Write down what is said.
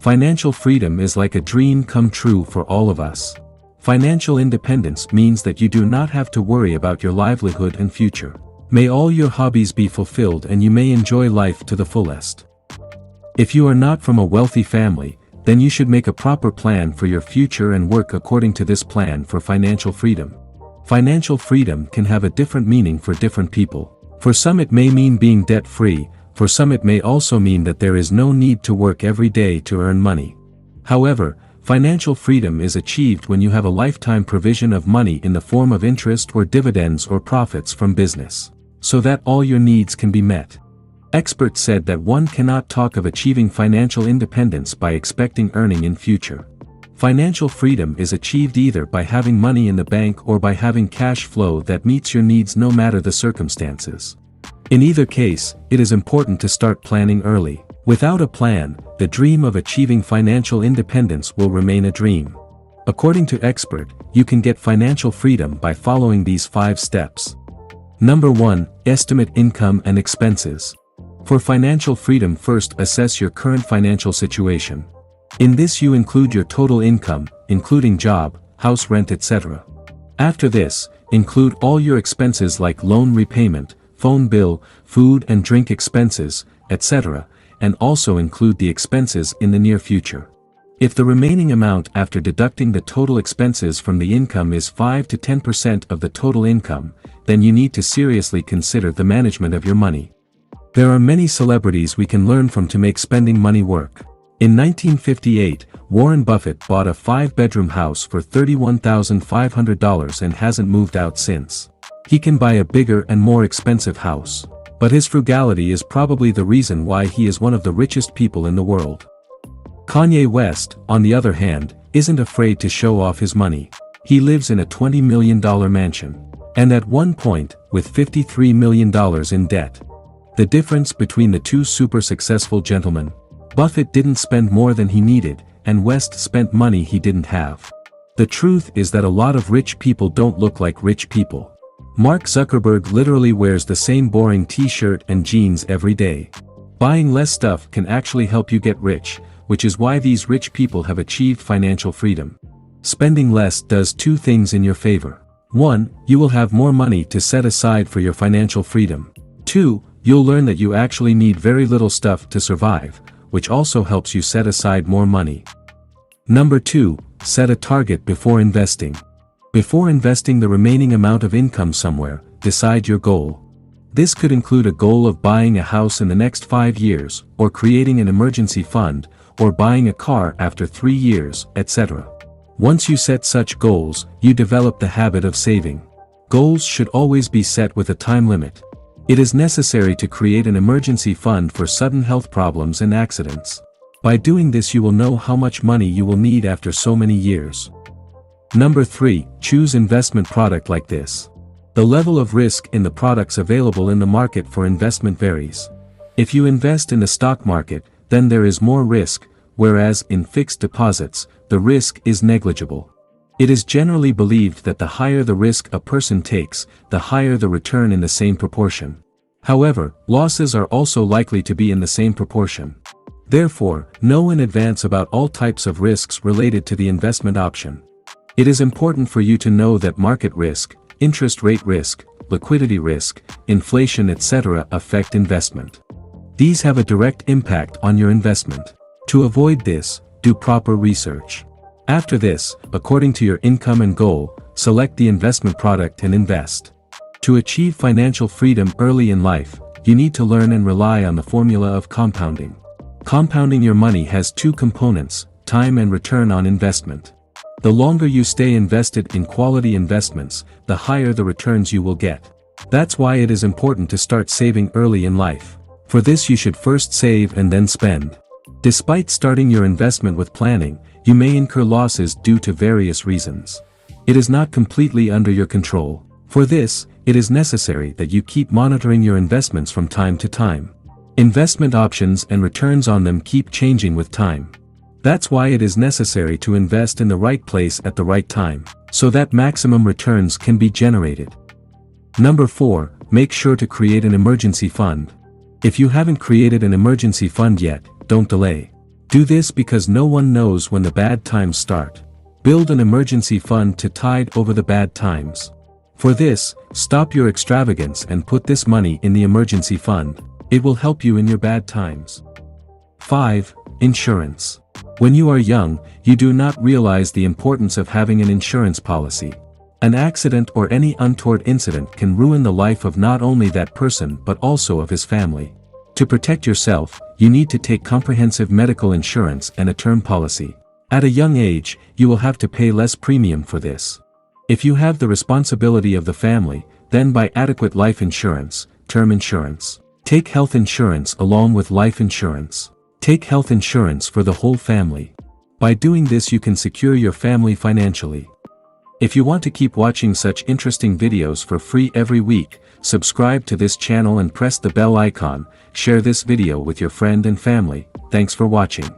Financial freedom is like a dream come true for all of us. Financial independence means that you do not have to worry about your livelihood and future. May all your hobbies be fulfilled and you may enjoy life to the fullest. If you are not from a wealthy family, then you should make a proper plan for your future and work according to this plan for financial freedom. Financial freedom can have a different meaning for different people. For some it may mean being debt-free, for some it may also mean that there is no need to work every day to earn money. However, financial freedom is achieved when you have a lifetime provision of money in the form of interest or dividends or profits from business, so that all your needs can be met. Experts said that one cannot talk of achieving financial independence by expecting earning in future. Financial freedom is achieved either by having money in the bank or by having cash flow that meets your needs no matter the circumstances. In either case, it is important to start planning early. Without a plan, the dream of achieving financial independence will remain a dream. According to expert, you can get financial freedom by following these 5 steps. Number 1, estimate income and expenses. For financial freedom, first assess your current financial situation. In this you include your total income, including job, house rent, etc. After this, include all your expenses like loan repayment, phone bill, food and drink expenses, etc., and also include the expenses in the near future. If the remaining amount after deducting the total expenses from the income is 5 to 10% of the total income, then you need to seriously consider the management of your money. There are many celebrities we can learn from to make spending money work. In 1958, Warren Buffett bought a 5-bedroom house for $31,500 and hasn't moved out since. He can buy a bigger and more expensive house. But his frugality is probably the reason why he is one of the richest people in the world. Kanye West, on the other hand, isn't afraid to show off his money. He lives in a $20 million mansion. And at one point, with $53 million in debt. The difference between the two super successful gentlemen: Buffett didn't spend more than he needed, and West spent money he didn't have. The truth is that a lot of rich people don't look like rich people. Mark Zuckerberg literally wears the same boring t-shirt and jeans every day. Buying less stuff can actually help you get rich, which is why these rich people have achieved financial freedom. Spending less does 2 things in your favor. 1, you will have more money to set aside for your financial freedom. 2, you'll learn that you actually need very little stuff to survive, which also helps you set aside more money. Number 2, set a target before investing. Before investing the remaining amount of income somewhere, decide your goal. This could include a goal of buying a house in the next 5 years, or creating an emergency fund, or buying a car after 3 years, etc. Once you set such goals, you develop the habit of saving. Goals should always be set with a time limit. It is necessary to create an emergency fund for sudden health problems and accidents. By doing this you will know how much money you will need after so many years. Number 3, choose investment product like this. The level of risk in the products available in the market for investment varies. If you invest in the stock market, then there is more risk, whereas in fixed deposits, the risk is negligible. It is generally believed that the higher the risk a person takes, the higher the return in the same proportion. However, losses are also likely to be in the same proportion. Therefore, know in advance about all types of risks related to the investment option. It is important for you to know that market risk, interest rate risk, liquidity risk, inflation, etc. affect investment. These have a direct impact on your investment. To avoid this, do proper research. After this, according to your income and goal, select the investment product and invest. To achieve financial freedom early in life, you need to learn and rely on the formula of compounding. Compounding your money has 2 components, time and return on investment. The longer you stay invested in quality investments, the higher the returns you will get. That's why it is important to start saving early in life. For this you should first save and then spend. Despite starting your investment with planning, you may incur losses due to various reasons. It is not completely under your control. For this, it is necessary that you keep monitoring your investments from time to time. Investment options and returns on them keep changing with time. That's why it is necessary to invest in the right place at the right time, so that maximum returns can be generated. Number 4, make sure to create an emergency fund. If you haven't created an emergency fund yet, don't delay. Do this because no one knows when the bad times start. Build an emergency fund to tide over the bad times. For this, stop your extravagance and put this money in the emergency fund. It will help you in your bad times. 5. Insurance. When you are young, you do not realize the importance of having an insurance policy. An accident or any untoward incident can ruin the life of not only that person but also of his family. To protect yourself, you need to take comprehensive medical insurance and a term policy. At a young age, you will have to pay less premium for this. If you have the responsibility of the family, then buy adequate life insurance, term insurance. Take health insurance along with life insurance. Take health insurance for the whole family. By doing this you can secure your family financially. If you want to keep watching such interesting videos for free every week, subscribe to this channel and press the bell icon. Share this video with your friend and family. Thanks for watching.